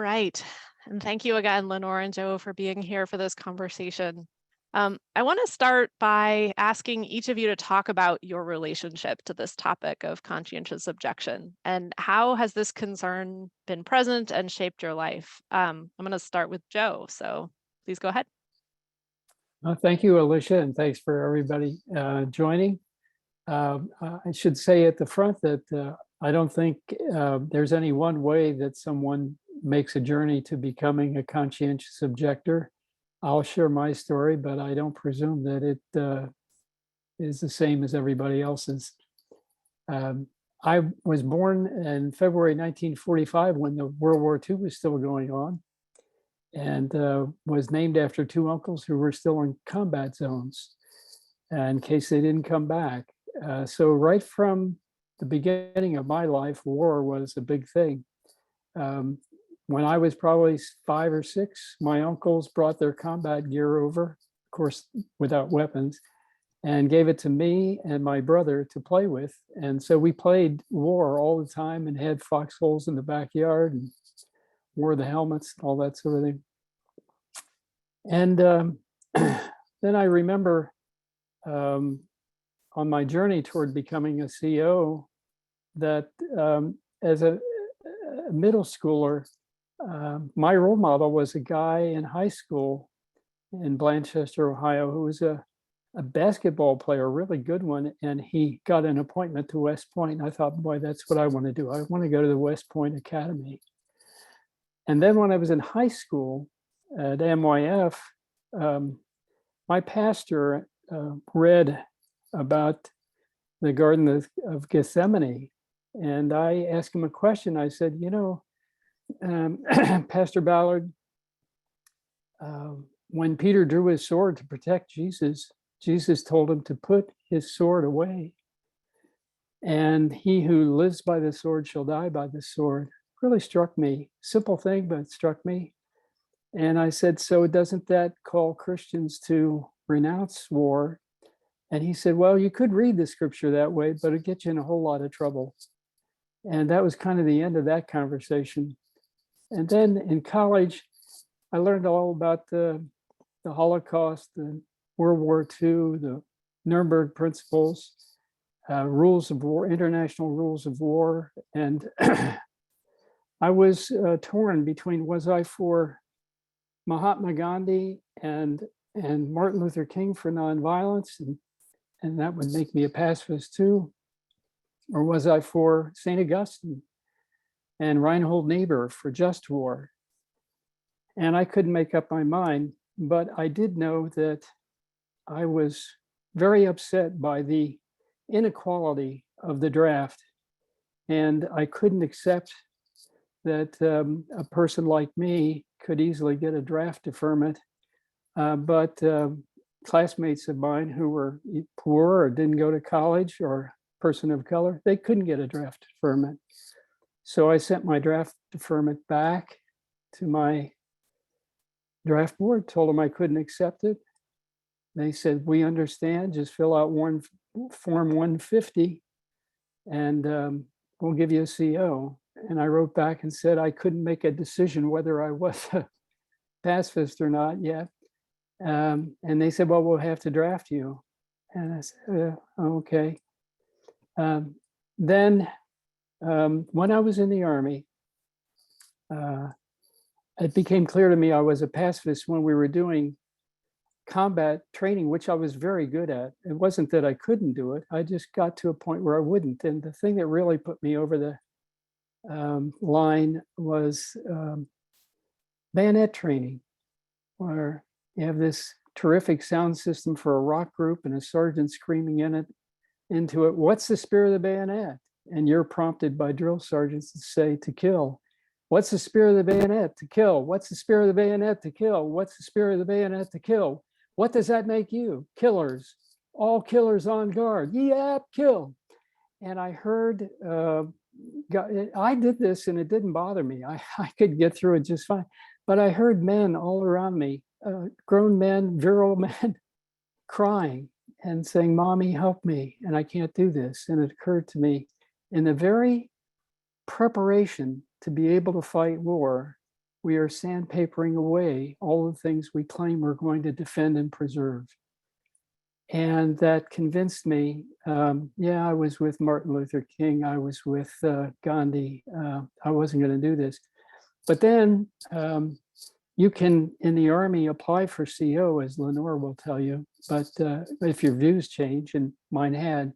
right. And thank you again, Lenore and Joe, for being here for this conversation. I want to start by asking each of you to talk about your relationship to this topic of conscientious objection and how has this concern been present and shaped your life? I'm going to start with Joe, so please go ahead. Thank you, Alicia, and thanks for everybody joining. I should say at the front that I don't think there's any one way that someone makes a journey to becoming a conscientious objector. I'll share my story, but I don't presume that it is the same as everybody else's. I was born in February 1945 when the World War II was still going on, and was named after two uncles who were still in combat zones in case they didn't come back. So right from the beginning of my life, war was a big thing. When I was probably 5 or 6, my uncles brought their combat gear over, of course, without weapons, and gave it to me and my brother to play with. And so we played war all the time and had foxholes in the backyard and wore the helmets, all that sort of thing. And then I remember on my journey toward becoming a CO that as a middle schooler, my role model was a guy in high school in Blanchester, Ohio, who was a basketball player, a really good one. And he got an appointment to West Point. And I thought, boy, that's what I want to do. I want to go to the West Point Academy. And then when I was in high school at MYF, my pastor read about the Garden of Gethsemane. And I asked him a question. I said, you know, Pastor Ballard, when Peter drew his sword to protect Jesus, Jesus told him to put his sword away. And he who lives by the sword shall die by the sword. Really struck me. Simple thing, but it struck me. And I said, so doesn't that call Christians to renounce war? And he said, well, you could read the scripture that way, but it'd get you in a whole lot of trouble. And that was kind of the end of that conversation. And then in college, I learned all about the Holocaust, the World War II, the Nuremberg principles, rules of war, international rules of war. And I was torn between, was I for Mahatma Gandhi and Martin Luther King for nonviolence, and that would make me a pacifist too, or was I for St. Augustine and Reinhold Niebuhr for just war? And I couldn't make up my mind, but I did know that I was very upset by the inequality of the draft. And I couldn't accept that a person like me could easily get a draft deferment. But classmates of mine who were poor or didn't go to college or person of color, they couldn't get a draft deferment. So I sent my draft deferment back to my draft board, told them I couldn't accept it. They said, we understand, just fill out form 150 and we'll give you a CO. And I wrote back and said I couldn't make a decision whether I was a pacifist or not yet. And they said, well, we'll have to draft you. And I said, okay. Then when I was in the Army, it became clear to me I was a pacifist when we were doing combat training, which I was very good at. It wasn't that I couldn't do it. I just got to a point where I wouldn't. And the thing that really put me over the line was bayonet training, where you have this terrific sound system for a rock group and a sergeant screaming into it, what's the spirit of the bayonet? And you're prompted by drill sergeants to say to kill. What's the spirit of the bayonet? To kill. What's the spirit of the bayonet? To kill. What's the spirit of the bayonet? To kill. What does that make you? Killers. All killers on guard. Yep, kill. And I heard, I did this and it didn't bother me. I could get through it just fine. But I heard men all around me, grown men, virile men, crying and saying, Mommy, help me. And I can't do this. And it occurred to me, in the very preparation to be able to fight war, we are sandpapering away all the things we claim we're going to defend and preserve. And that convinced me, yeah, I was with Martin Luther King, I was with Gandhi, I wasn't going to do this. But then you can, in the Army, apply for CO, as Lenore will tell you, but if your views change, and mine had,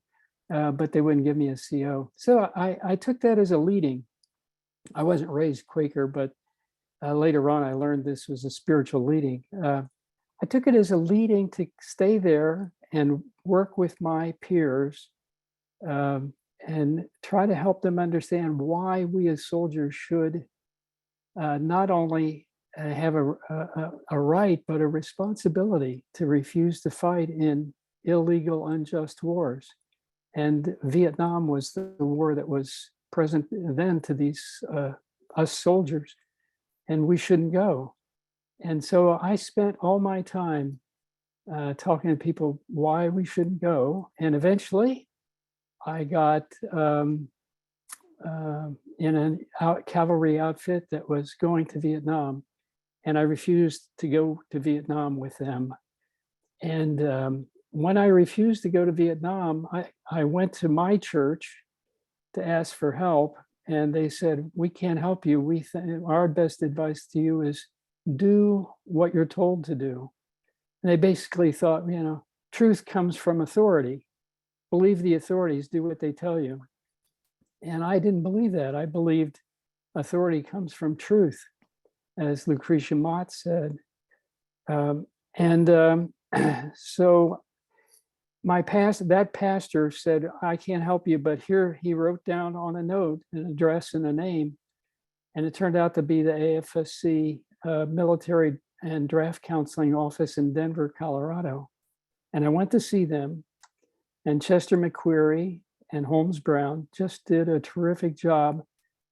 but they wouldn't give me a CO. So I took that as a leading. I wasn't raised Quaker, but later on I learned this was a spiritual leading. I took it as a leading to stay there and work with my peers and try to help them understand why we as soldiers should not only have a right, but a responsibility to refuse to fight in illegal, unjust wars. And Vietnam was the war that was present then to these us soldiers, and we shouldn't go. And so I spent all my time talking to people why we shouldn't go. And eventually I got in a cavalry outfit that was going to Vietnam, and I refused to go to Vietnam with them. And when I refused to go to Vietnam, I went to my church to ask for help, and they said, we can't help you. Our best advice to you is do what you're told to do. And they basically thought, you know, truth comes from authority. Believe the authorities, do what they tell you. And I didn't believe that. I believed authority comes from truth, as Lucretia Mott said. So that pastor said, I can't help you, but here he wrote down on a note an address and a name. And it turned out to be the AFSC military and draft counseling office in Denver, Colorado. And I went to see them, and Chester McQuarrie and Holmes Brown just did a terrific job,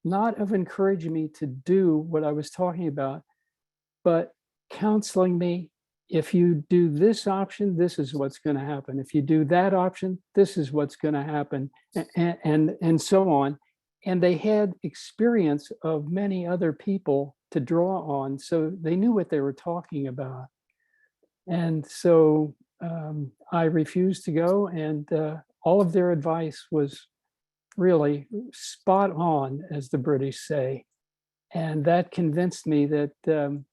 not of encouraging me to do what I was talking about, but counseling me. If you do this option, this is what's going to happen. If you do that option, this is what's going to happen, and so on. And they had experience of many other people to draw on, so they knew what they were talking about. And so I refused to go, and all of their advice was really spot on, as the British say. And that convinced me that,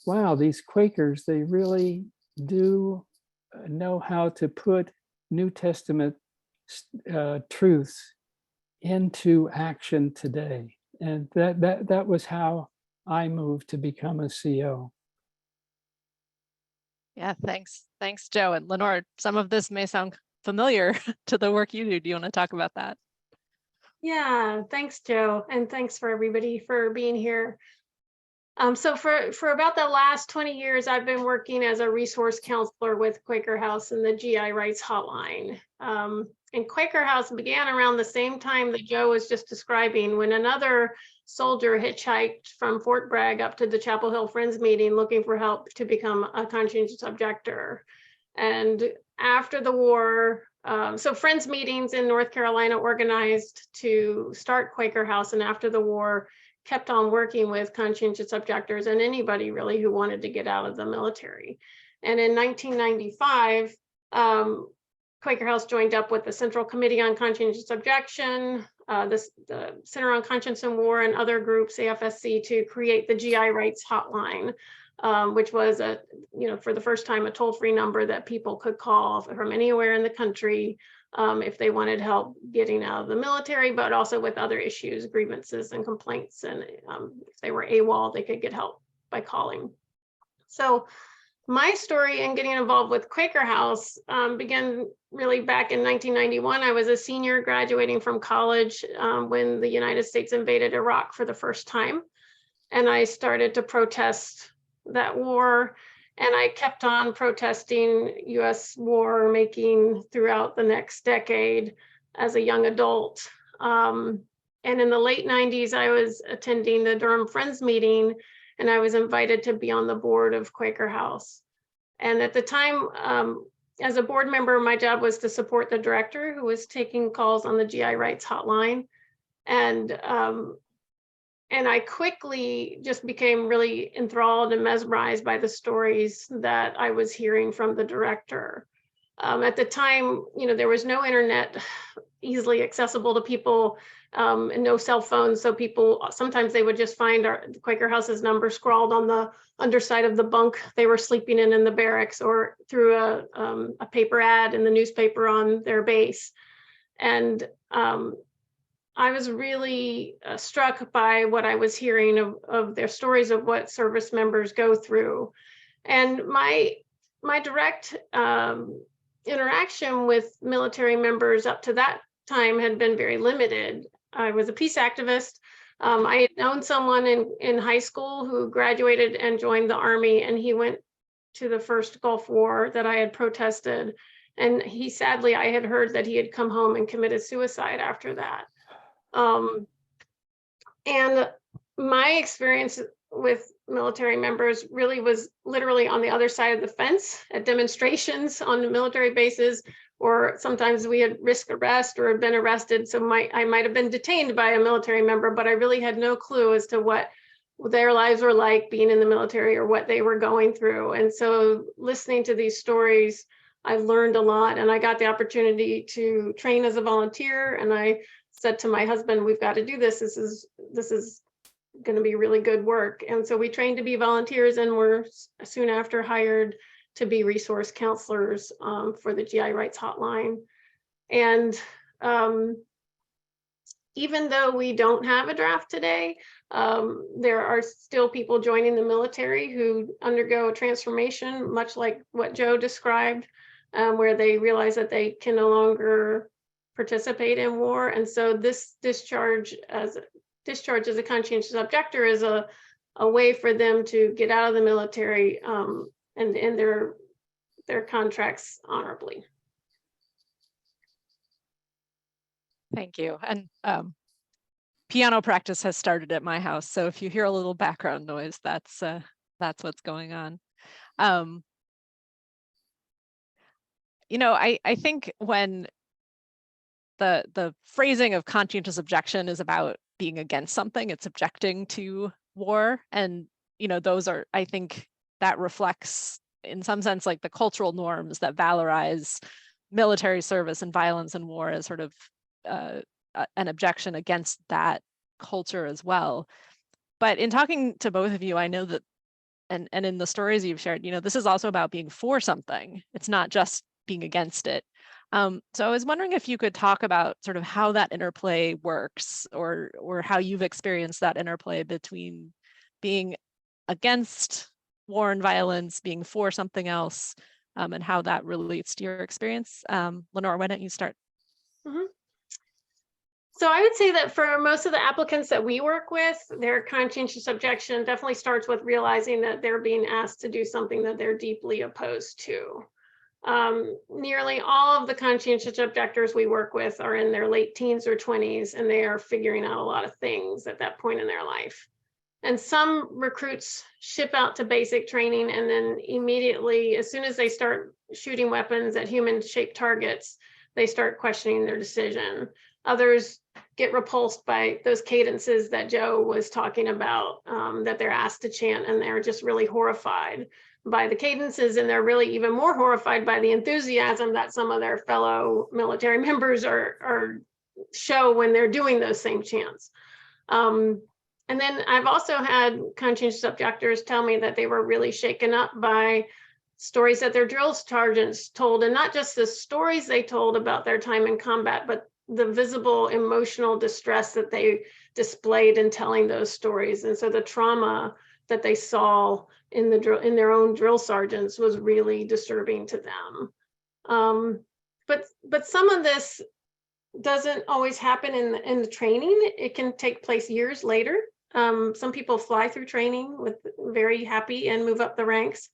wow, these Quakers, they really do know how to put New Testament truths into action today. And that was how I moved to become a CO. Yeah, thanks. Thanks, Joe. And Lenore, some of this may sound familiar to the work you do. Do you want to talk about that? Yeah, thanks, Joe. And thanks for everybody for being here. So for about the last 20 years, I've been working as a resource counselor with Quaker House and the GI Rights Hotline. And Quaker House began around the same time that Joe was just describing, when another soldier hitchhiked from Fort Bragg up to the Chapel Hill Friends meeting looking for help to become a conscientious objector. And after the war, so Friends meetings in North Carolina organized to start Quaker House, and after the war, kept on working with conscientious objectors and anybody really who wanted to get out of the military. And in 1995, Quaker House joined up with the Central Committee on Conscientious Objection, the Center on Conscience and War, and other groups, AFSC, to create the GI Rights Hotline, which was for the first time, a toll-free number that people could call from anywhere in the country if they wanted help getting out of the military, but also with other issues, grievances and complaints. And if they were AWOL, they could get help by calling. So my story in getting involved with Quaker House began really back in 1991. I was a senior graduating from college when the United States invaded Iraq for the first time. And I started to protest that war. And I kept on protesting US war making throughout the next decade as a young adult. And in the late 90s, I was attending the Durham Friends meeting, and I was invited to be on the board of Quaker House. And at the time, as a board member, my job was to support the director who was taking calls on the GI Rights Hotline. And I quickly just became really enthralled and mesmerized by the stories that I was hearing from the director. At the time, there was no internet easily accessible to people, and no cell phones. So people, sometimes they would just find the Quaker House's number scrawled on the underside of the bunk they were sleeping in the barracks, or through a paper ad in the newspaper on their base. And I was really struck by what I was hearing of their stories of what service members go through. And my direct interaction with military members up to that time had been very limited. I was a peace activist. I had known someone in high school who graduated and joined the Army, and he went to the first Gulf War that I had protested. And he, sadly, I had heard that he had come home and committed suicide after that. And my experience with military members really was literally on the other side of the fence at demonstrations on the military bases, or sometimes we had risked arrest or had been arrested. So I might have been detained by a military member, but I really had no clue as to what their lives were like being in the military or what they were going through. And so listening to these stories, I learned a lot, and I got the opportunity to train as a volunteer. And I said to my husband, we've got to do this. This is going to be really good work. And so we trained to be volunteers, and were soon after hired to be resource counselors for the GI Rights Hotline. And even though we don't have a draft today, there are still people joining the military who undergo a transformation, much like what Joe described, where they realize that they can no longer participate in war. And so this discharge as a conscientious objector is a way for them to get out of the military and end their contracts honorably. Thank you. And piano practice has started at my house, so if you hear a little background noise, that's what's going on. I think when the phrasing of conscientious objection is about being against something, it's objecting to war, and those are, I think that reflects in some sense like the cultural norms that valorize military service and violence and war as sort of an objection against that culture as well. But in talking to both of you, I know that, and in the stories you've shared, this is also about being for something. It's not just being against it. So I was wondering if you could talk about sort of how that interplay works, or how you've experienced that interplay between being against war and violence, being for something else, and how that relates to your experience. Lenore, why don't you start? Mm-hmm. So I would say that for most of the applicants that we work with, their conscientious objection definitely starts with realizing that they're being asked to do something that they're deeply opposed to. Nearly all of the conscientious objectors we work with are in their late teens or 20s, and they are figuring out a lot of things at that point in their life. And some recruits ship out to basic training, and then immediately, as soon as they start shooting weapons at human-shaped targets, they start questioning their decision. Others get repulsed by those cadences that Joe was talking about, that they're asked to chant, and they're just really horrified by the cadences, and they're really even more horrified by the enthusiasm that some of their fellow military members show when they're doing those same chants. And then I've also had conscientious objectors tell me that they were really shaken up by stories that their drill sergeants told, and not just the stories they told about their time in combat, but the visible emotional distress that they displayed in telling those stories. And so the trauma that they saw in their own drill sergeants was really disturbing to them. But some of this doesn't always happen in the training. It can take place years later. Some people fly through training with very happy and move up the ranks.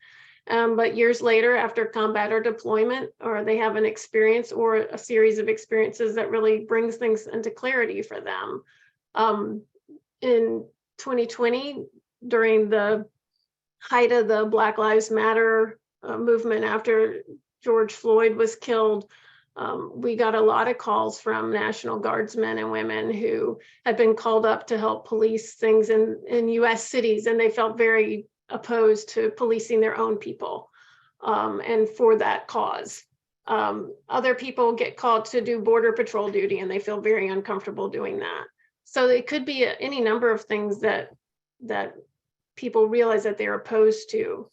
But years later, after combat or deployment, or they have an experience or a series of experiences that really brings things into clarity for them. In 2020, during the height of the Black Lives Matter movement after George Floyd was killed, We got a lot of calls from National Guardsmen and women who had been called up to help police things in US cities, and they felt very opposed to policing their own people, and for that cause. Other people get called to do border patrol duty and they feel very uncomfortable doing that. So it could be any number of things that people realize that they're opposed to.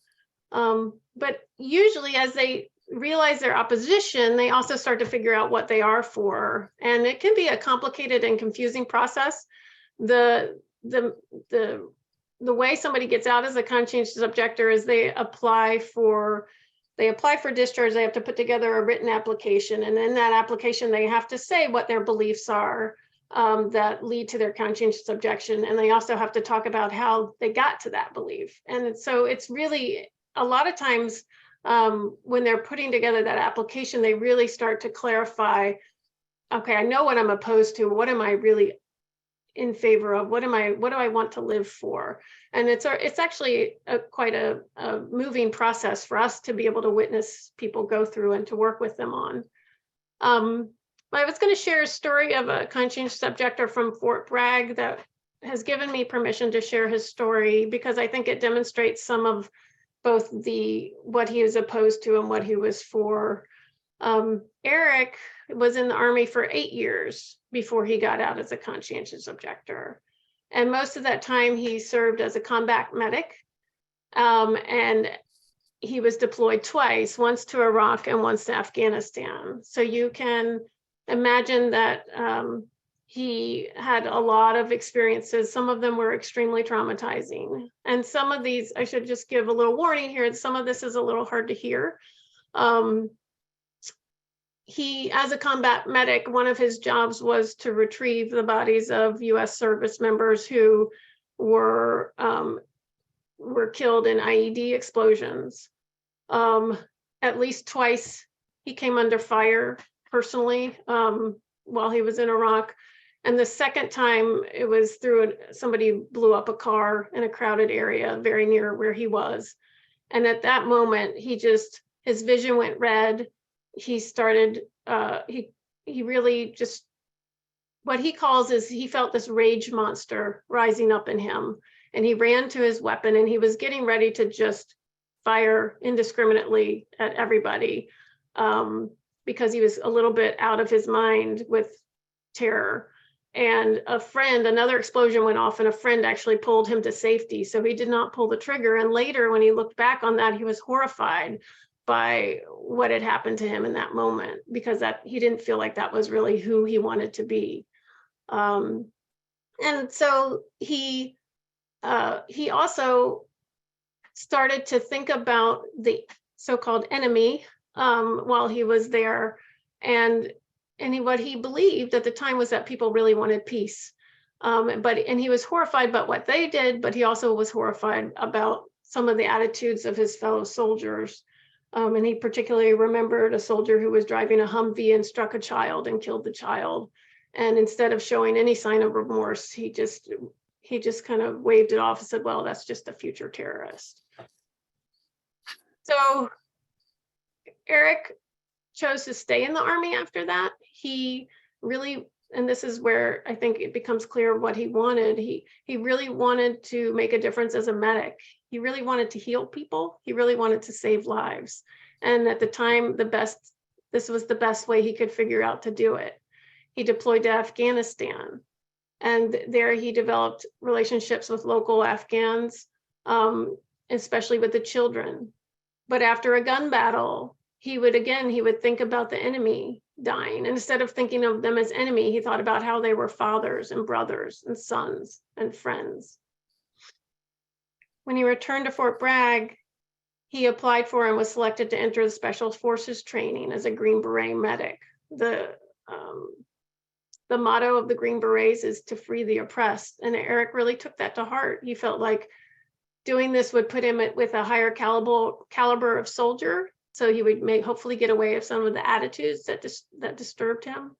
But usually as they realize their opposition, they also start to figure out what they are for. And it can be a complicated and confusing process. The way somebody gets out as a conscientious objector is they apply for discharge. They have to put together a written application. And in that application, they have to say what their beliefs are that lead to their conscientious objection. And they also have to talk about how they got to that belief. And so it's really, a lot of times when they're putting together that application, they really start to clarify, okay, I know what I'm opposed to. What am I really in favor of? What do I want to live for? And it's actually quite a moving process for us to be able to witness people go through and to work with them on. I was going to share a story of a conscientious objector from Fort Bragg that has given me permission to share his story because I think it demonstrates some of both what he was opposed to and what he was for. Eric was in the Army for 8 years before he got out as a conscientious objector. And most of that time he served as a combat medic. And he was deployed twice, once to Iraq and once to Afghanistan. So you can imagine that he had a lot of experiences. Some of them were extremely traumatizing. And some of these, I should just give a little warning here, some of this is a little hard to hear. He, as a combat medic, one of his jobs was to retrieve the bodies of US service members who were killed in IED explosions. At least twice he came under fire personally while he was in Iraq. And the second time it was through somebody blew up a car in a crowded area very near where he was. And at that moment, his vision went red. He started, he really just, what he calls is he felt this rage monster rising up in him. And he ran to his weapon and he was getting ready to just fire indiscriminately at everybody because he was a little bit out of his mind with terror. And another explosion went off and a friend actually pulled him to safety. So he did not pull the trigger. And later when he looked back on that, he was horrified by what had happened to him in that moment, because he didn't feel like that was really who he wanted to be. And so he also started to think about the so-called enemy while he was there. And what he believed at the time was that people really wanted peace. And he was horrified about what they did, but he also was horrified about some of the attitudes of his fellow soldiers. And he particularly remembered a soldier who was driving a Humvee and struck a child and killed the child. And instead of showing any sign of remorse, he just kind of waved it off and said, well, that's just a future terrorist. So Eric chose to stay in the Army after that. He really, and this is where I think it becomes clear what he wanted. He really wanted to make a difference as a medic. He really wanted to heal people. He really wanted to save lives. And at the time, this was the best way he could figure out to do it. He deployed to Afghanistan. And there he developed relationships with local Afghans, especially with the children. But after a gun battle, he would think about the enemy dying. And instead of thinking of them as enemy, he thought about how they were fathers and brothers and sons and friends. When he returned to Fort Bragg, he applied for and was selected to enter the Special Forces training as a Green Beret medic. The motto of the Green Berets is to free the oppressed. And Eric really took that to heart. He felt like doing this would put him with a higher caliber of soldier. So he would hopefully get away with some of the attitudes that disturbed him,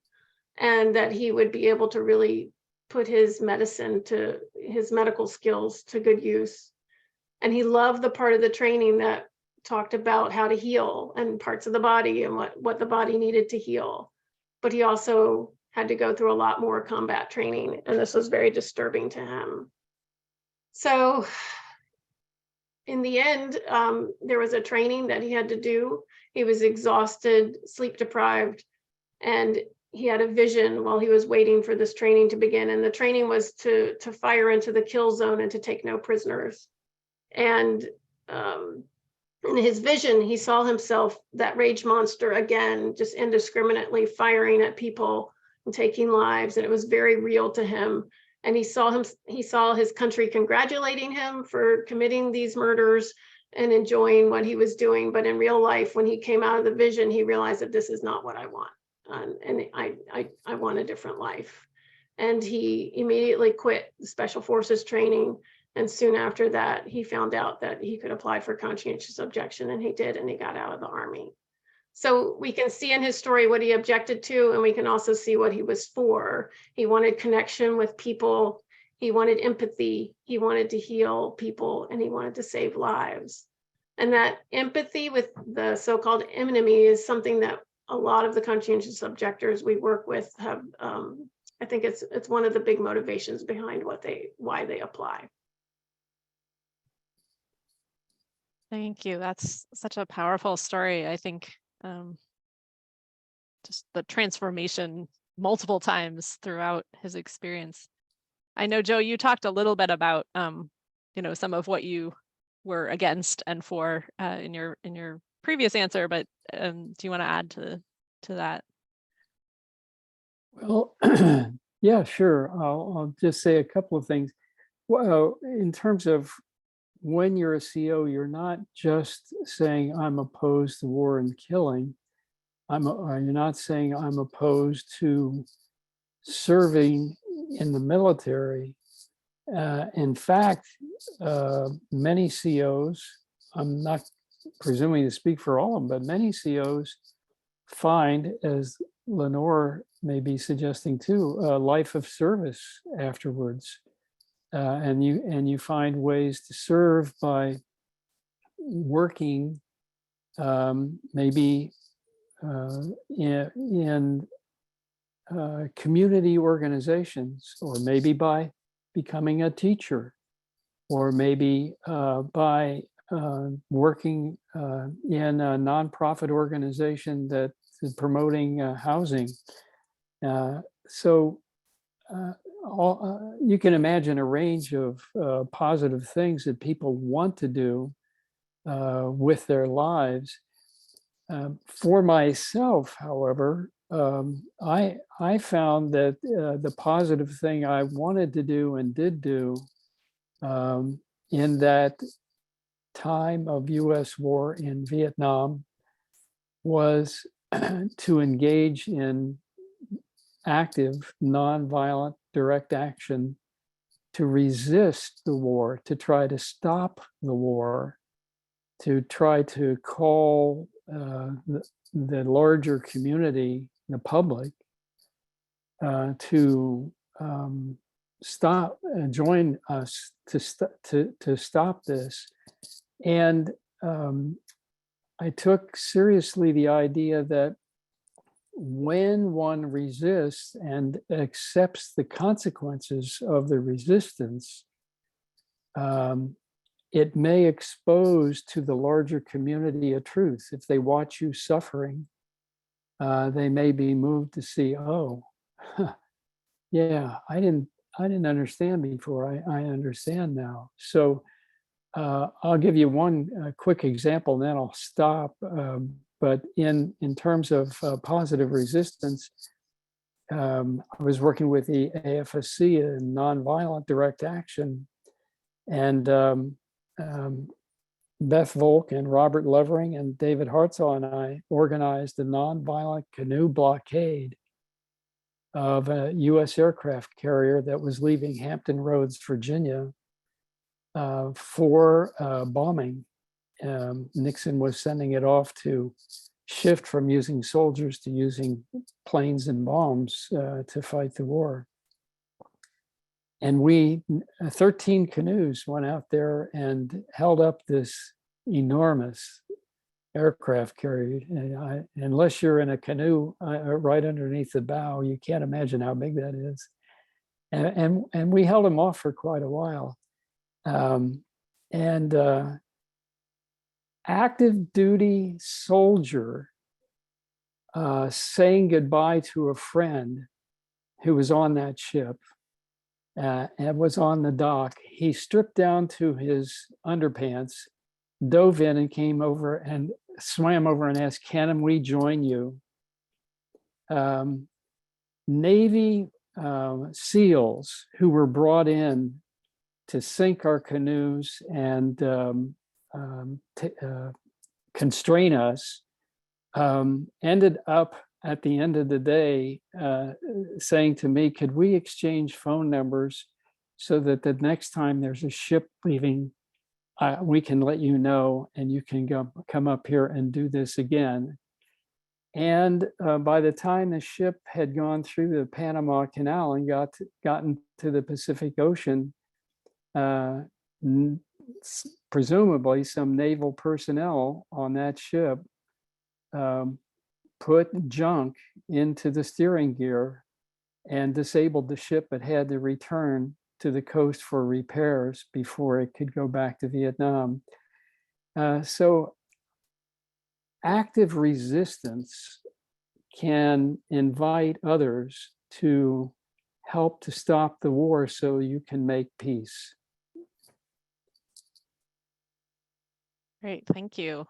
and that he would be able to really put his medical skills to good use. And he loved the part of the training that talked about how to heal and parts of the body and what the body needed to heal. But he also had to go through a lot more combat training, and this was very disturbing to him. So in the end, there was a training that he had to do. He was exhausted, sleep deprived, and he had a vision while he was waiting for this training to begin. And the training was to fire into the kill zone and to take no prisoners. And in his vision, he saw himself, that rage monster again, just indiscriminately firing at people and taking lives. And it was very real to him. And he saw his country congratulating him for committing these murders and enjoying what he was doing. But in real life, when he came out of the vision, he realized that this is not what I want. And I want a different life. And he immediately quit the Special Forces training. And soon after that, he found out that he could apply for conscientious objection, and he did, and he got out of the Army. So we can see in his story what he objected to, and we can also see what he was for. He wanted connection with people. He wanted empathy. He wanted to heal people, and he wanted to save lives. And that empathy with the so-called enemy is something that a lot of the conscientious objectors we work with have. I think it's one of the big motivations behind why they apply. Thank you. That's such a powerful story. I think just the transformation multiple times throughout his experience. I know, Joe, you talked a little bit about some of what you were against and for in your previous answer, but do you want to add to that? Well, yeah, sure. I'll just say a couple of things. Well, in terms of when you're a CO, you're not just saying I'm opposed to war and killing. You're not saying I'm opposed to serving in the military. In fact, many COs, I'm not presuming to speak for all of them, but many COs find, as Lenore may be suggesting too, a life of service afterwards. And you find ways to serve by working maybe in community organizations, or maybe by becoming a teacher, or maybe by working in a nonprofit organization that is promoting housing. You can imagine a range of positive things that people want to do with their lives. For myself, however, I found that the positive thing I wanted to do and did do in that time of US war in Vietnam was to engage in active, nonviolent, direct action to resist the war, to try to stop the war, to try to call the larger community, the public, to stop, join us to stop this. And I took seriously the idea that when one resists and accepts the consequences of the resistance, it may expose to the larger community a truth. If they watch you suffering, they may be moved to see, oh, yeah, I didn't understand before. I understand now. So I'll give you one quick example, and then I'll stop. But in terms of positive resistance, I was working with the AFSC in nonviolent direct action, and Beth Volk and Robert Levering and David Hartzell and I organized a nonviolent canoe blockade of a U.S. aircraft carrier that was leaving Hampton Roads, Virginia, for bombing. Nixon was sending it off to shift from using soldiers to using planes and bombs to fight the war. And we, 13 canoes went out there and held up this enormous aircraft carrier. And unless you're in a canoe right underneath the bow, you can't imagine how big that is. And we held him off for quite a while. Active duty soldier saying goodbye to a friend who was on that ship and was on the dock. He stripped down to his underpants, dove in and came over and swam over and asked, "Can we join you?" Navy SEALs who were brought in to sink our canoes and constrain us ended up at the end of the day saying to me, "Could we exchange phone numbers so that the next time there's a ship leaving, we can let you know and you can come up here and do this again?" And by the time the ship had gone through the Panama Canal and gotten to the Pacific Ocean, presumably some naval personnel on that ship put junk into the steering gear and disabled the ship, but had to return to the coast for repairs before it could go back to Vietnam. So active resistance can invite others to help to stop the war so you can make peace. Great, thank you.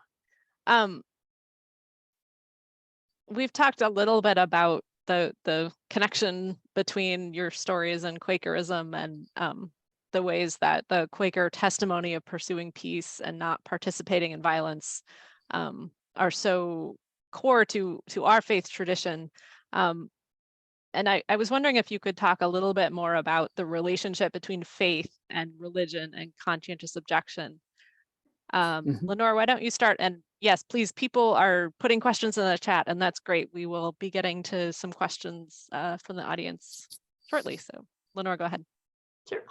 We've talked a little bit about the connection between your stories and Quakerism and the ways that the Quaker testimony of pursuing peace and not participating in violence are so core to our faith tradition. And I was wondering if you could talk a little bit more about the relationship between faith and religion and conscientious objection. Lenore, why don't you start? And yes, please, people are putting questions in the chat, and that's great. We will be getting to some questions from the audience shortly. So Lenore, go ahead. Sure.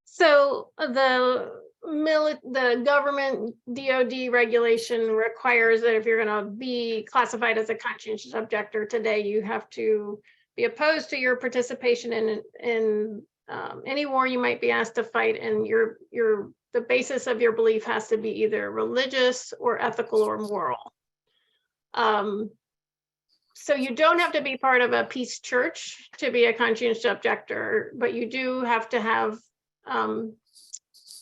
So the government DOD regulation requires that if you're going to be classified as a conscientious objector today, you have to be opposed to your participation in any war you might be asked to fight, and the basis of your belief has to be either religious or ethical or moral. So you don't have to be part of a peace church to be a conscientious objector, but you do have to have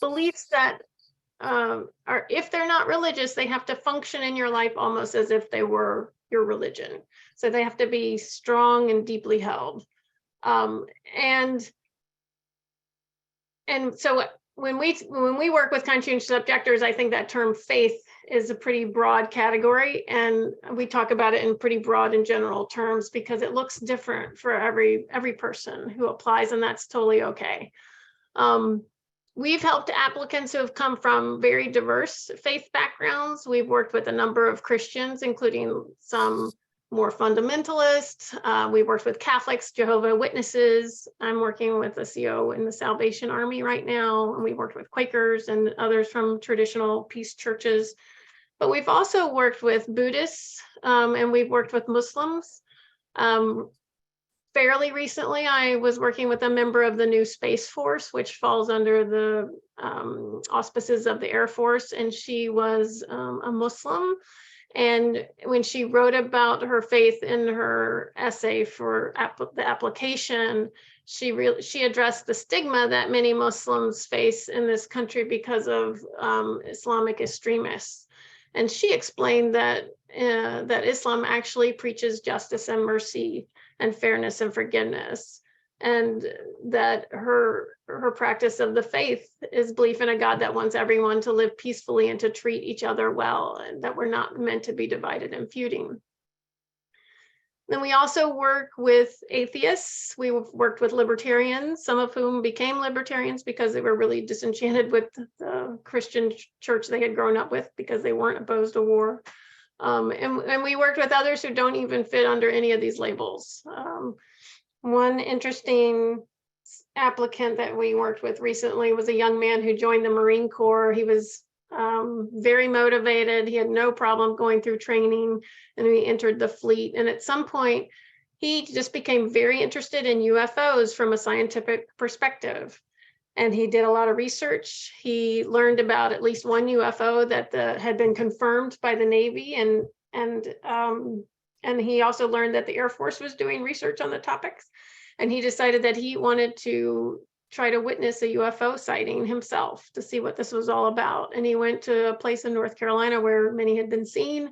beliefs that are, if they're not religious, they have to function in your life almost as if they were your religion. So they have to be strong and deeply held. And so when we work with conscientious objectors, I think that term faith is a pretty broad category, and we talk about it in pretty broad and general terms because it looks different for every person who applies, and that's totally okay. We've helped applicants who have come from very diverse faith backgrounds. We've worked with a number of Christians, including some more fundamentalists. We've worked with Catholics, Jehovah's Witnesses. I'm working with a CO in the Salvation Army right now. And we've worked with Quakers and others from traditional peace churches. But we've also worked with Buddhists and we've worked with Muslims. Fairly recently, I was working with a member of the new Space Force, which falls under the auspices of the Air Force, and she was a Muslim. And when she wrote about her faith in her essay for the application, she addressed the stigma that many Muslims face in this country because of Islamic extremists. And she explained that Islam actually preaches justice and mercy and fairness and forgiveness, and that her practice of the faith is belief in a God that wants everyone to live peacefully and to treat each other well, and that we're not meant to be divided and feuding. Then we also work with atheists. We've worked with libertarians, some of whom became libertarians because they were really disenchanted with the Christian church they had grown up with because they weren't opposed to war. And we worked with others who don't even fit under any of these labels. One interesting applicant that we worked with recently was a young man who joined the Marine Corps. He was very motivated. He had no problem going through training, and he entered the fleet. And at some point, he just became very interested in UFOs from a scientific perspective. And he did a lot of research. He learned about at least one UFO that had been confirmed by the Navy, and he also learned that the Air Force was doing research on the topics. And he decided that he wanted to try to witness a UFO sighting himself to see what this was all about. And he went to a place in North Carolina where many had been seen,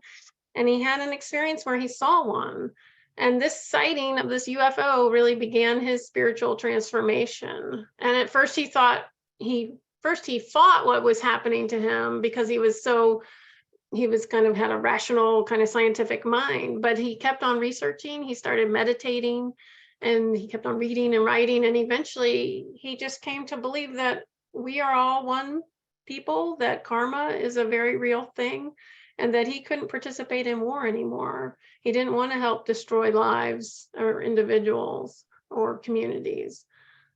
and he had an experience where he saw one. And this sighting of this UFO really began his spiritual transformation. And at first he thought what was happening to him, because he was kind of had a rational kind of scientific mind, but he kept on researching. He started meditating, and he kept on reading and writing. And eventually he just came to believe that we are all one people, that karma is a very real thing, and that he couldn't participate in war anymore. He didn't want to help destroy lives or individuals or communities.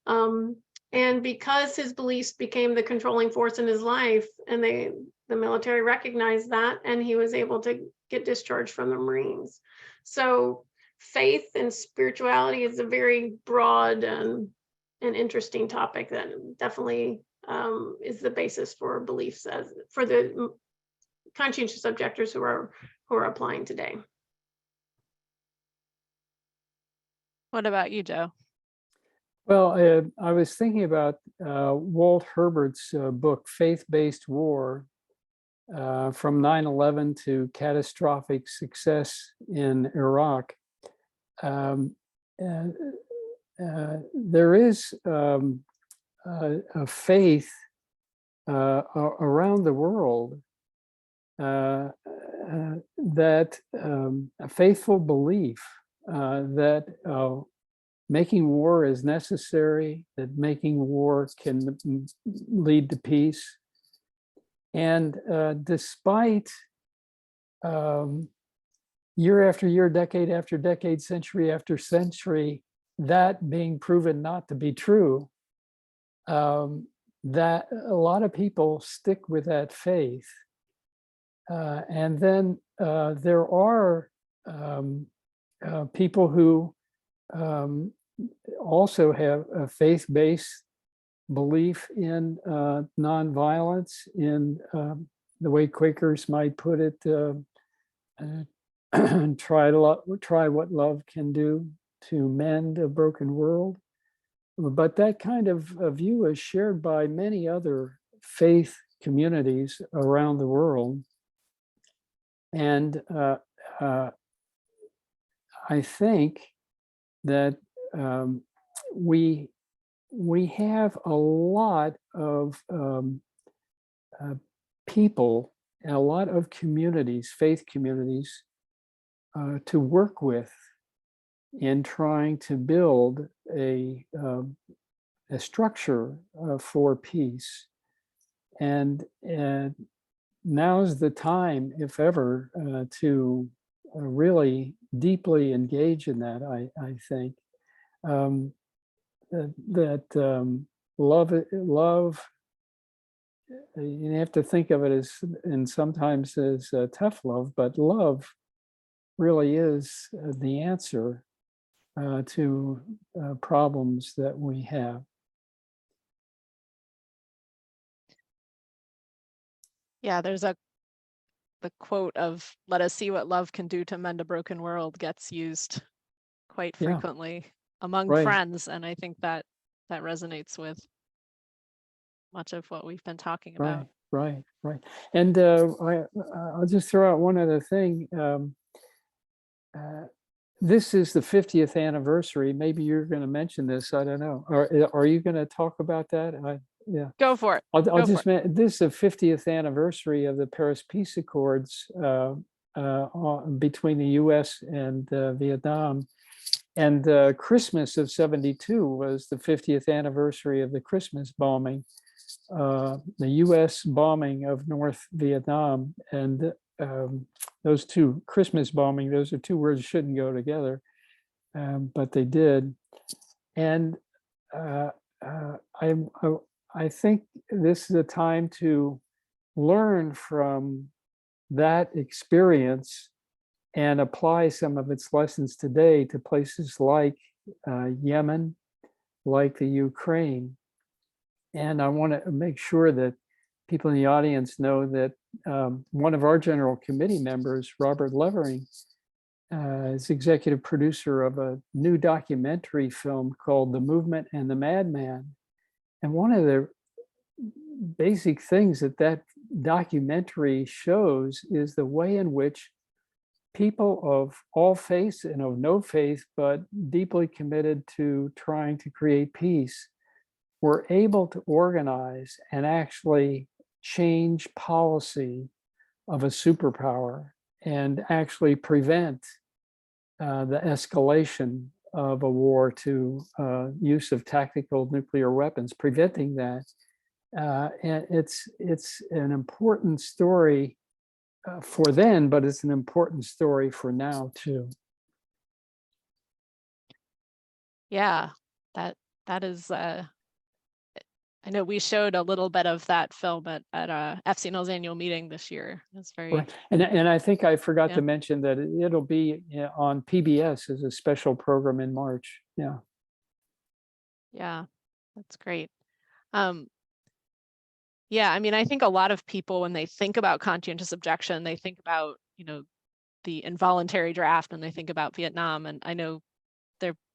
And because his beliefs became the controlling force in his life, and the military recognized that, and he was able to get discharged from the Marines. So faith and spirituality is a very broad and interesting topic that definitely is the basis for beliefs for the conscientious objectors who are applying today. What about you, Joe? Well, I was thinking about Walt Herbert's book, Faith-Based War, from 9/11 to catastrophic success in Iraq. There is a faith around the world, that a faithful belief that making war is necessary, that making war can lead to peace. And despite year after year, decade after decade, century after century, that being proven not to be true, that a lot of people stick with that faith. And then there are people who also have a faith-based belief in nonviolence, in the way Quakers might put it, try what love can do to mend a broken world. But that kind of view is shared by many other faith communities around the world. And I think that we have a lot of people, and a lot of communities, faith communities, to work with in trying to build a structure for peace. And now's the time, if ever, to really deeply engage in that. I think that love, you have to think of it as, and sometimes as tough love, but love really is the answer to problems that we have. Yeah, there's the quote of "Let us see what love can do to mend a broken world" gets used quite frequently among friends, and I think that resonates with much of what we've been talking about. Right. And I'll just throw out one other thing. This is the 50th anniversary. Maybe you're going to mention this. I don't know. Are you going to talk about that? Yeah. Go for it. I'll just mention this is the 50th anniversary of the Paris Peace Accords between the U.S. and Vietnam. And Christmas of '72 was the 50th anniversary of the Christmas bombing, the U.S. bombing of North Vietnam. And those two, Christmas bombing, those are two words that shouldn't go together, but they did. And I think this is a time to learn from that experience and apply some of its lessons today to places like Yemen, like the Ukraine. And I want to make sure that people in the audience know that one of our general committee members, Robert Levering, is executive producer of a new documentary film called The Movement and the Madman. And one of the basic things that that documentary shows is the way in which people of all faiths and of no faith, but deeply committed to trying to create peace, were able to organize and actually change policy of a superpower and actually prevent the escalation of a war to use of tactical nuclear weapons, preventing that. And it's an important story for then, but it's an important story for now too. Yeah, that is. I know we showed a little bit of that film at FCNL's annual meeting this year. It's very right. And I think I forgot Yeah. to mention that it'll be on PBS as a special program in March. Yeah. Yeah, that's great. Yeah, I mean, I think a lot of people, when they think about conscientious objection, they think about, the involuntary draft, and they think about Vietnam. And I know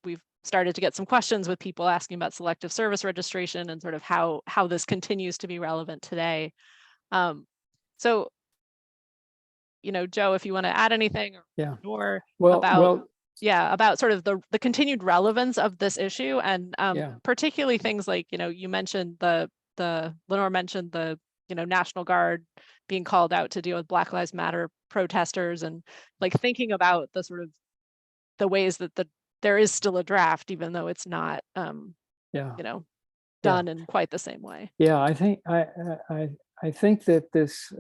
we've started to get some questions with people asking about selective service registration and sort of how this continues to be relevant today. So, Joe, if you want to add anything, or about sort of the continued relevance of this issue, and particularly things like, you mentioned Lenore mentioned the National Guard being called out to deal with Black Lives Matter protesters, and like thinking about the sort of the ways that there is still a draft, even though it's not done in quite the same way. Yeah, I think that this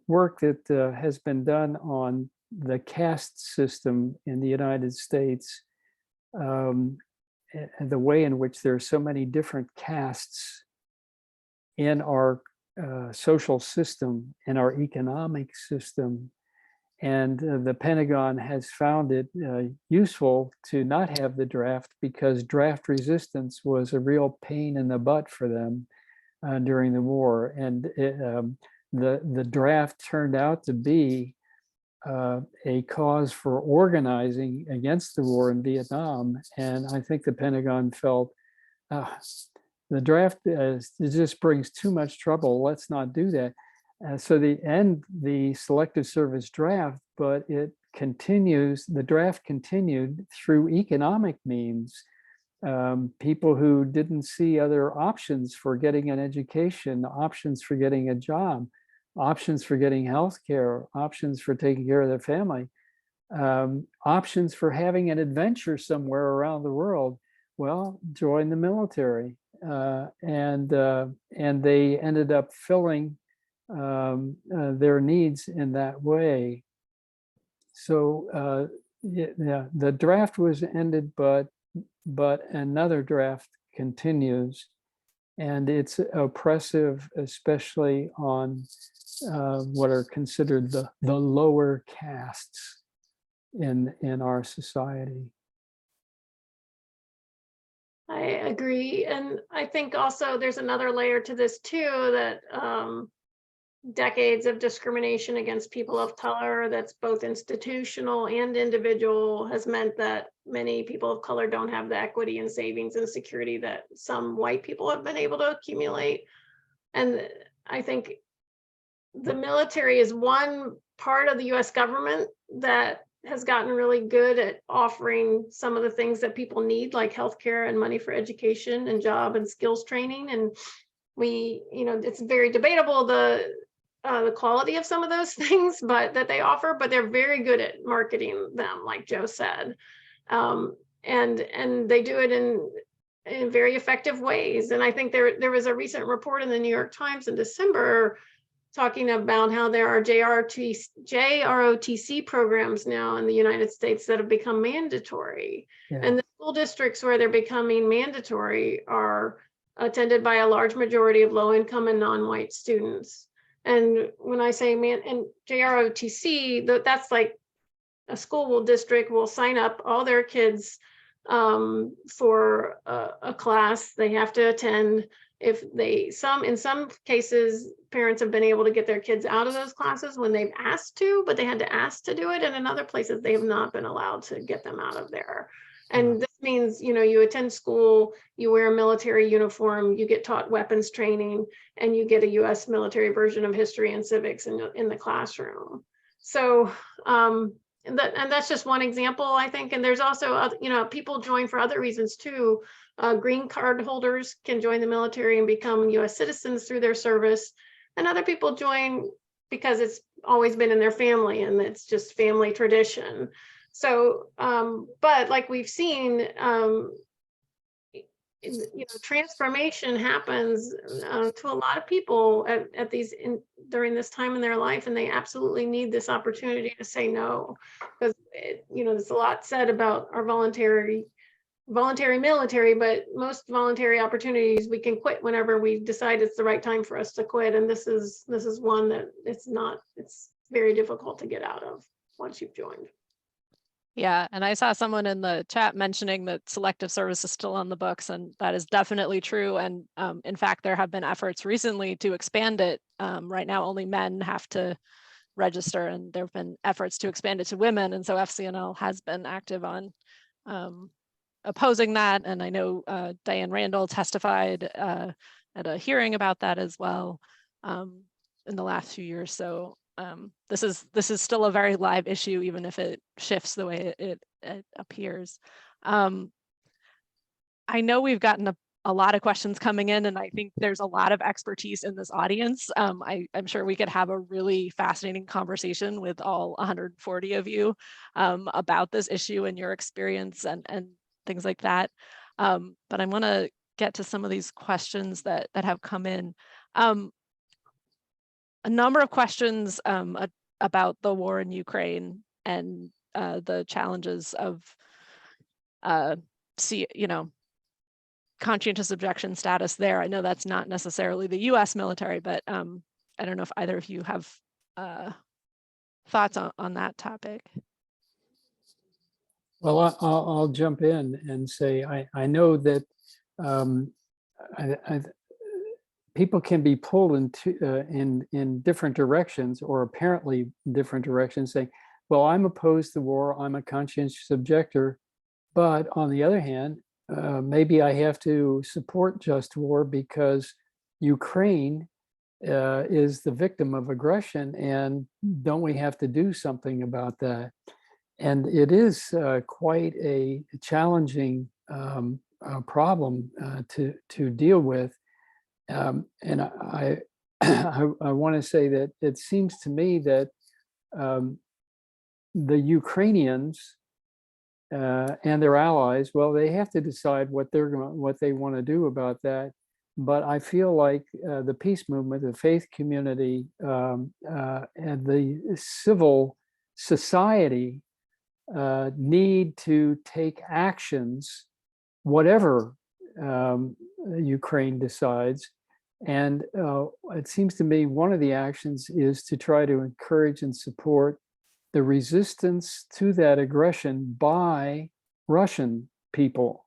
work that has been done on the caste system in the United States, and the way in which there are so many different castes in our social system, in our economic system, and the Pentagon has found it useful to not have the draft, because draft resistance was a real pain in the butt for them during the war. And the draft turned out to be a cause for organizing against the war in Vietnam. And I think the Pentagon felt the draft it just brings too much trouble. Let's not do that. So the selective service draft, but it continues, the draft continued through economic means. People who didn't see other options for getting an education, options for getting a job, options for getting health care, options for taking care of their family, options for having an adventure somewhere around the world, well, join the military. And they ended up filling their needs in that way. So the draft was ended, but another draft continues, and it's oppressive, especially on what are considered the lower castes in our society. I agree. And I think also there's another layer to this too, that decades of discrimination against people of color, that's both institutional and individual, has meant that many people of color don't have the equity and savings and security that some white people have been able to accumulate. And I think the military is one part of the US government that has gotten really good at offering some of the things that people need, like healthcare and money for education and job and skills training. And we, it's very debatable the quality of some of those things, but that they offer, but they're very good at marketing them, like Joe said. And they do it in very effective ways. And I think there was a recent report in the New York Times in December talking about how there are JROTC programs now in the United States that have become mandatory. Yeah. And the school districts where they're becoming mandatory are attended by a large majority of low-income and non-white students. And when I say and JROTC, that's like a school district will sign up all their kids for a class they have to attend. If in some cases, parents have been able to get their kids out of those classes when they've asked to, but they had to ask to do it. And in other places, they have not been allowed to get them out of there. And this means, you attend school, you wear a military uniform, you get taught weapons training, and you get a US military version of history and civics in the classroom. So, and that's just one example, I think. And there's also, people join for other reasons too. Green card holders can join the military and become US citizens through their service. And other people join because it's always been in their family and it's just family tradition. So, but like we've seen, transformation happens to a lot of people at during this time in their life, and they absolutely need this opportunity to say no, because there's a lot said about our voluntary military, but most voluntary opportunities we can quit whenever we decide it's the right time for us to quit, and this is one that it's very difficult to get out of once you've joined. Yeah, and I saw someone in the chat mentioning that selective service is still on the books, and that is definitely true. And in fact, there have been efforts recently to expand it. Right now, only men have to register, and there have been efforts to expand it to women. And so FCNL has been active on opposing that. And I know Diane Randall testified at a hearing about that as well in the last few years. So this is still a very live issue, even if it shifts the way it appears. I know we've gotten a lot of questions coming in, and I think there's a lot of expertise in this audience. I'm sure we could have a really fascinating conversation with all 140 of you about this issue and your experience and things like that. But I want to get to some of these questions that have come in. A number of questions about the war in Ukraine and the challenges of, conscientious objection status there. I know that's not necessarily the U.S. military, but I don't know if either of you have thoughts on that topic. Well, I'll jump in and say I know that people can be pulled in different directions, or apparently different directions, saying, well, I'm opposed to war, I'm a conscientious objector, but on the other hand, maybe I have to support just war because Ukraine is the victim of aggression, and don't we have to do something about that? And it is quite a challenging problem to deal with. And I want to say that it seems to me that the Ukrainians and their allies, well, they have to decide what they want to do about that. But I feel like the peace movement, the faith community, and the civil society need to take actions, whatever Ukraine decides. And it seems to me one of the actions is to try to encourage and support the resistance to that aggression by Russian people.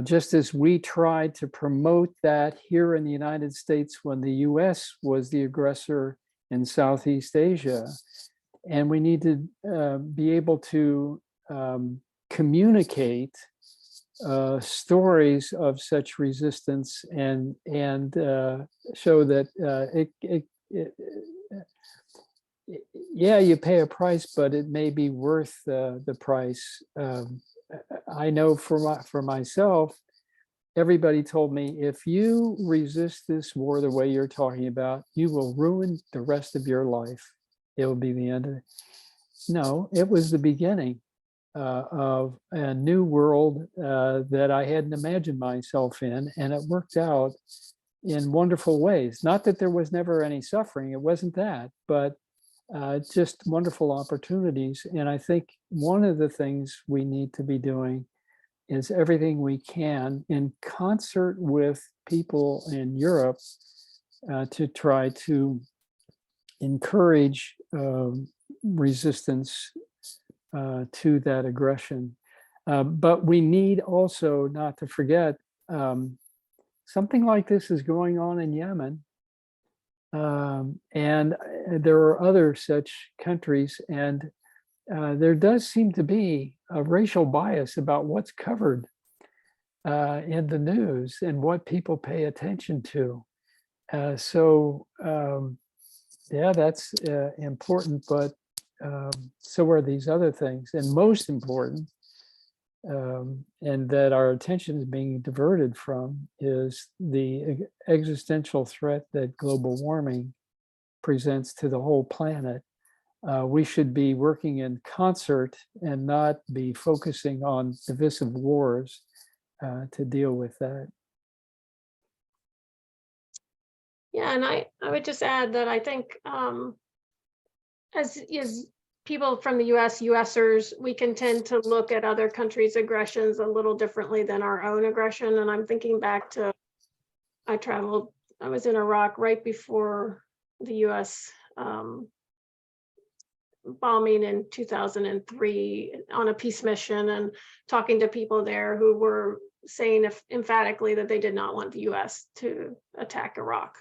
Just as we tried to promote that here in the United States when the US was the aggressor in Southeast Asia. And we need to be able to communicate stories of such resistance and show that yeah, you pay a price, but it may be worth the price. I know for myself, everybody told me, if you resist this war the way you're talking about, you will ruin the rest of your life. It will be the end of it. No, it was the beginning of a new world that I hadn't imagined myself in, and it worked out in wonderful ways. Not that there was never any suffering, it wasn't that, but just wonderful opportunities. And I think one of the things we need to be doing is everything we can in concert with people in Europe to try to encourage resistance to that aggression. But we need also not to forget something like this is going on in Yemen. And there are other such countries, and there does seem to be a racial bias about what's covered in the news and what people pay attention to. Yeah, that's important, but so are these other things. And most important, and that our attention is being diverted from, is the existential threat that global warming presents to the whole planet. We should be working in concert and not be focusing on divisive wars to deal with that. Yeah, and I would just add that I think as people from the US, USers, we can tend to look at other countries' aggressions a little differently than our own aggression. And I'm thinking back to, I was in Iraq right before the US bombing in 2003 on a peace mission, and talking to people there who were saying emphatically that they did not want the US to attack Iraq.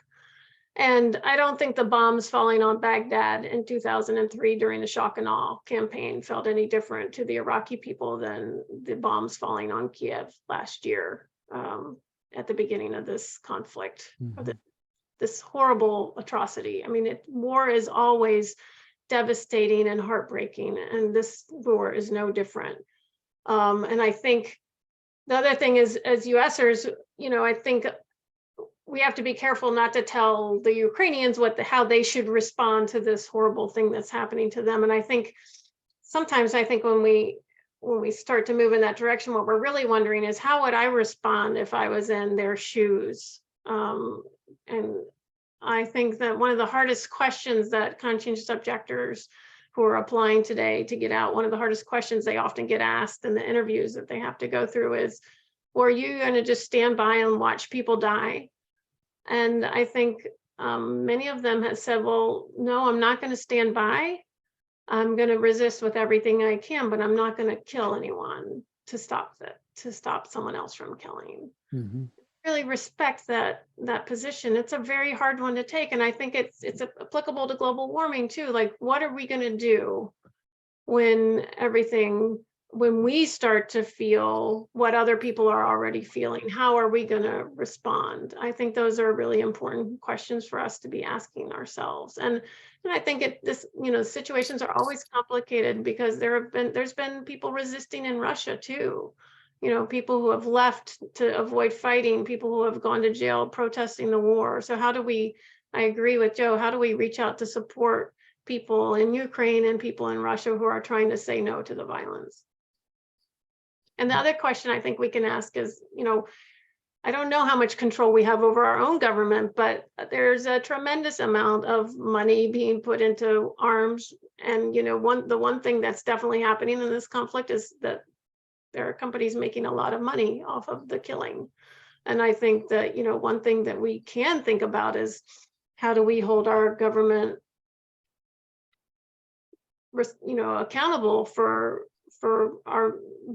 And I don't think the bombs falling on Baghdad in 2003 during the shock and awe campaign felt any different to the Iraqi people than the bombs falling on Kiev last year at the beginning of this conflict, or this horrible atrocity. I mean, war is always devastating and heartbreaking, and this war is no different. And I think the other thing is, as USers, I think we have to be careful not to tell the Ukrainians how they should respond to this horrible thing that's happening to them. And I think sometimes when we start to move in that direction, what we're really wondering is, how would I respond if I was in their shoes? And I think that one of the hardest questions that conscientious objectors who are applying today to get out, one of the hardest questions they often get asked in the interviews that they have to go through is, well, are you going to just stand by and watch people die? And I think many of them have said, well, no, I'm not going to stand by. I'm going to resist with everything I can, but I'm not going to kill anyone to stop someone else from killing. Mm-hmm. Really respect that position. It's a very hard one to take. And I think it's applicable to global warming too. Like, what are we going to do when we start to feel what other people are already feeling? How are we going to respond? I think those are really important questions for us to be asking ourselves. And I think situations are always complicated, because there's been people resisting in Russia too. People who have left to avoid fighting, people who have gone to jail protesting the war. So I agree with Joe, how do we reach out to support people in Ukraine and people in Russia who are trying to say no to the violence? And the other question I think we can ask is, I don't know how much control we have over our own government, but there's a tremendous amount of money being put into arms. And, the one thing that's definitely happening in this conflict is that there are companies making a lot of money off of the killing. And I think that, one thing that we can think about is, how do we hold our government, accountable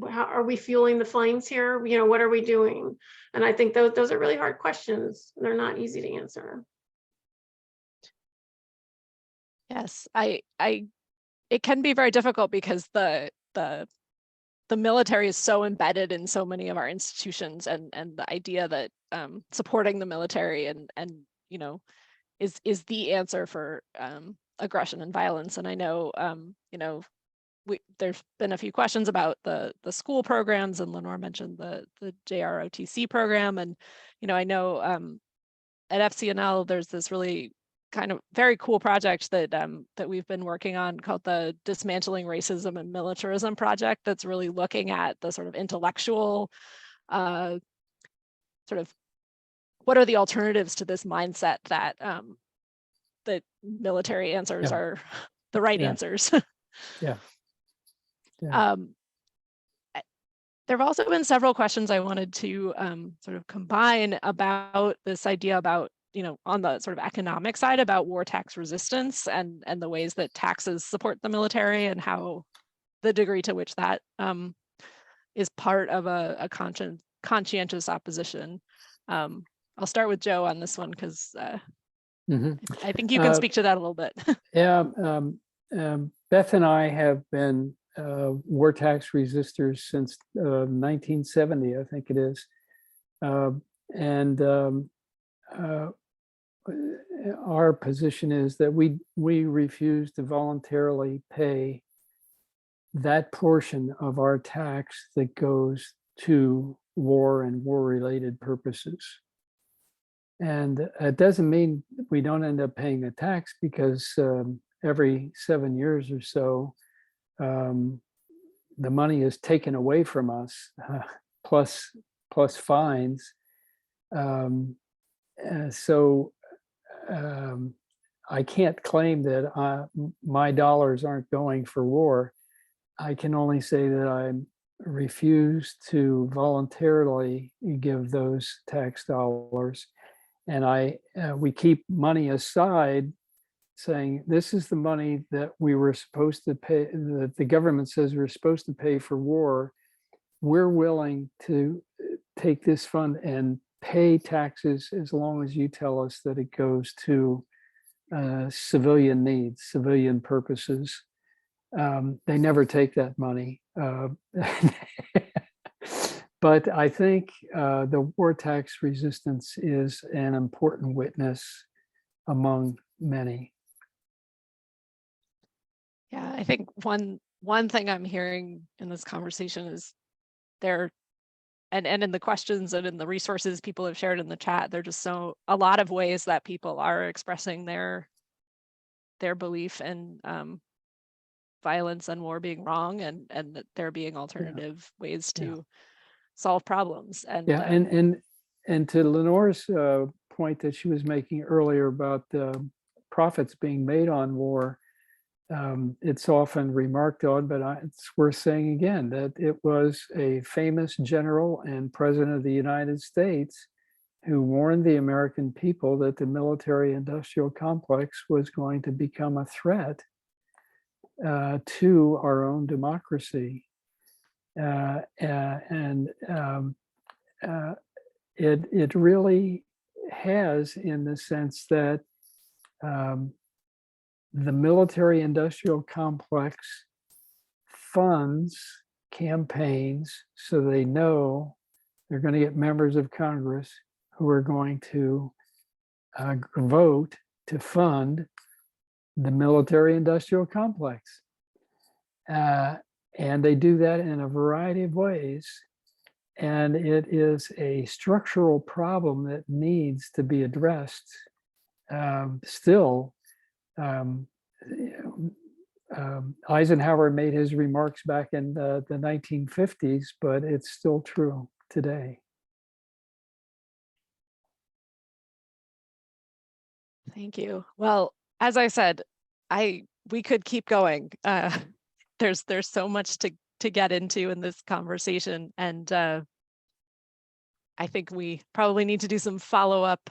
how are we fueling the flames here? What are we doing? And I think those are really hard questions. They're not easy to answer. Yes, it can be very difficult, because the military is so embedded in so many of our institutions, and the idea that supporting the military and is the answer for aggression and violence. And I know there's been a few questions about the school programs, and Lenore mentioned the JROTC program. And, I know at FCNL, there's this really kind of very cool project that we've been working on called the Dismantling Racism and Militarism Project, that's really looking at the sort of intellectual sort of, what are the alternatives to this mindset that that military answers are the right answers. Yeah. have also been several questions I wanted to sort of combine about this idea about, on the sort of economic side, about war tax resistance and the ways that taxes support the military and how the degree to which that is part of a conscientious opposition. I'll start with Joe on this one because I think you can speak to that a little bit. Yeah, Beth and I have been war tax resistors since 1970, I think it is. Our position is that we refuse to voluntarily pay that portion of our tax that goes to war and war-related purposes. And it doesn't mean we don't end up paying the tax, because every 7 years or so, the money is taken away from us, plus fines. I can't claim that my dollars aren't going for war. I can only say that I refuse to voluntarily give those tax dollars. And we keep money aside, saying this is the money that we were supposed to pay, that the government says we're supposed to pay for war. We're willing to take this fund and pay taxes as long as you tell us that it goes to civilian needs, civilian purposes. They never take that money. But I think the war tax resistance is an important witness among many. Yeah, I think one thing I'm hearing in this conversation is and in the questions and in the resources people have shared in the chat, there are just a lot of ways that people are expressing their belief in violence and war being wrong, and that there being alternative ways to solve problems. And and to Lenore's point that she was making earlier about the profits being made on war, it's often remarked on, but it's worth saying again that it was a famous general and president of the United States who warned the American people that the military-industrial complex was going to become a threat to our own democracy. It really has, in the sense that the military-industrial complex funds campaigns so they know they're going to get members of Congress who are going to vote to fund the military-industrial complex. And they do that in a variety of ways. And it is a structural problem that needs to be addressed. Still, Eisenhower made his remarks back in the 1950s, but it's still true today. Thank you. Well, as I said, we could keep going. There's so much to get into in this conversation, and I think we probably need to do some follow-up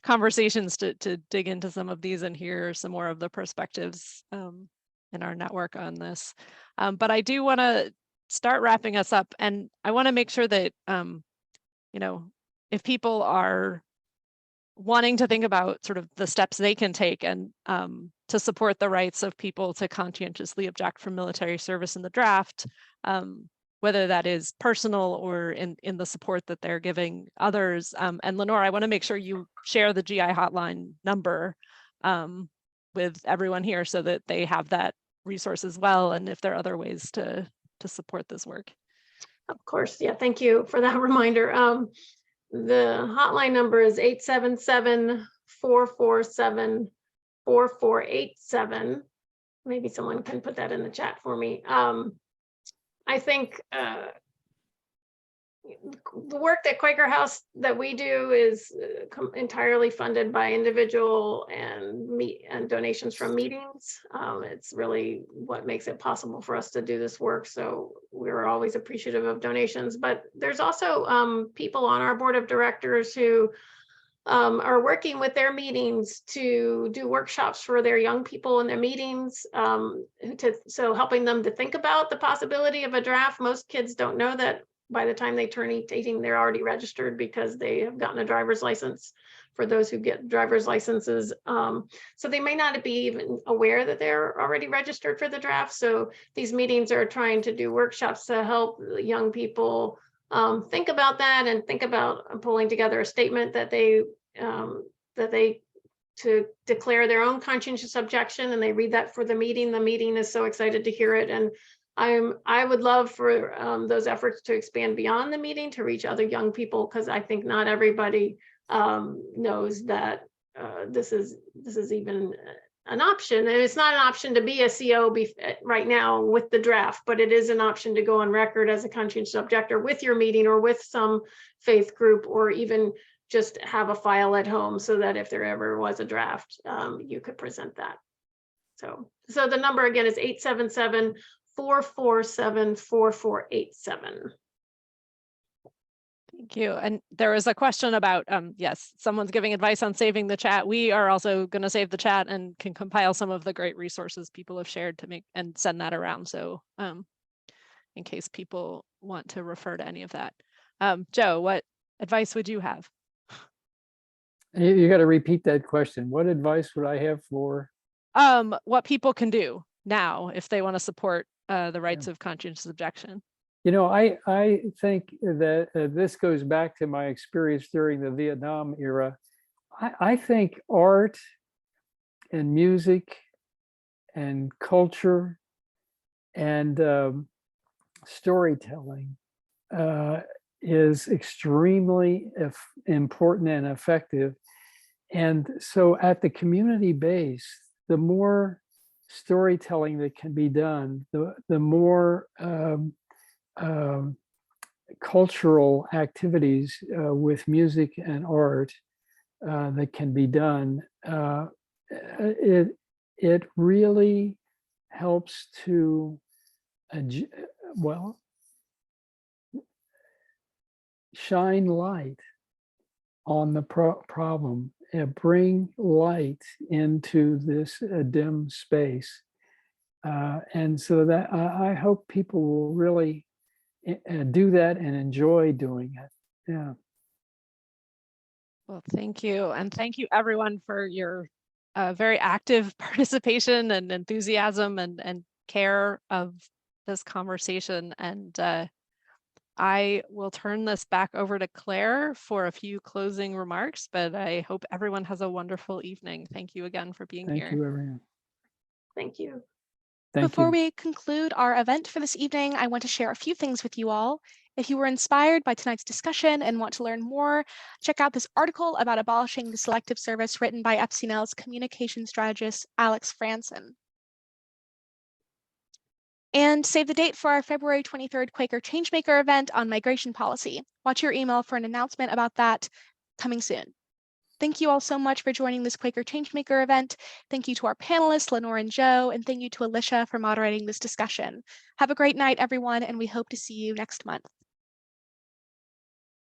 conversations to dig into some of these and hear some more of the perspectives in our network on this. But I do want to start wrapping us up, and I want to make sure that if people are wanting to think about sort of the steps they can take and to support the rights of people to conscientiously object from military service in the draft, whether that is personal or in the support that they're giving others. And Lenore, I want to make sure you share the GI hotline number with everyone here so that they have that resource as well, and if there are other ways to support this work. Of course, yeah, thank you for that reminder. The hotline number is 877-447-4487. Maybe someone can put that in the chat for me. I think the work that Quaker House that we do is entirely funded by individual and donations from meetings. It's really what makes it possible for us to do this work. So we're always appreciative of donations. But there's also people on our board of directors who are working with their meetings to do workshops for their young people in their meetings, so helping them to think about the possibility of a draft. Most kids don't know that by the time they turn 18, they're already registered because they have gotten a driver's license, for those who get driver's licenses. So they may not be even aware that they're already registered for the draft. So these meetings are trying to do workshops to help young people think about that, and think about pulling together a statement that they to declare their own conscientious objection, and they read that for the meeting. The meeting is so excited to hear it, and I would love for those efforts to expand beyond the meeting to reach other young people, because I think not everybody knows that this is even an option. And it's not an option to be a CO right now with the draft, but it is an option to go on record as a conscientious objector with your meeting or with some faith group, or even just have a file at home, so that if there ever was a draft, you could present that. So the number again is 877-447-4487. Thank you. And there was a question about, yes, someone's giving advice on saving the chat. We are also going to save the chat and can compile some of the great resources people have shared to make and send that around. So in case people want to refer to any of that. Joe, what advice would you have? You got to repeat that question. What advice would I have for? What people can do now if they want to support the rights of conscientious objection. You know, I think that this goes back to my experience during the Vietnam era. I think art and music and culture and storytelling is extremely important and effective. And so at the community base, the more storytelling that can be done, the more cultural activities with music and art that can be done, it really helps to, shine light on the problem, and bring light into this dim space. And so that I hope people will really do that and enjoy doing it. Yeah. Well, thank you. And thank you everyone for your very active participation and enthusiasm and care of this conversation. And I will turn this back over to Claire for a few closing remarks, but I hope everyone has a wonderful evening. Thank you again for being here. Thank you, everyone. Thank you. Before we conclude our event for this evening, I want to share a few things with you all. If you were inspired by tonight's discussion and want to learn more, check out this article about abolishing the Selective Service written by FCNL's communication strategist, Alex Franson. And save the date for our February 23rd Quaker Changemaker event on migration policy. Watch your email for an announcement about that coming soon. Thank you all so much for joining this Quaker Changemaker event. Thank you to our panelists, Lenore and Joe, and thank you to Alicia for moderating this discussion. Have a great night, everyone, and we hope to see you next month.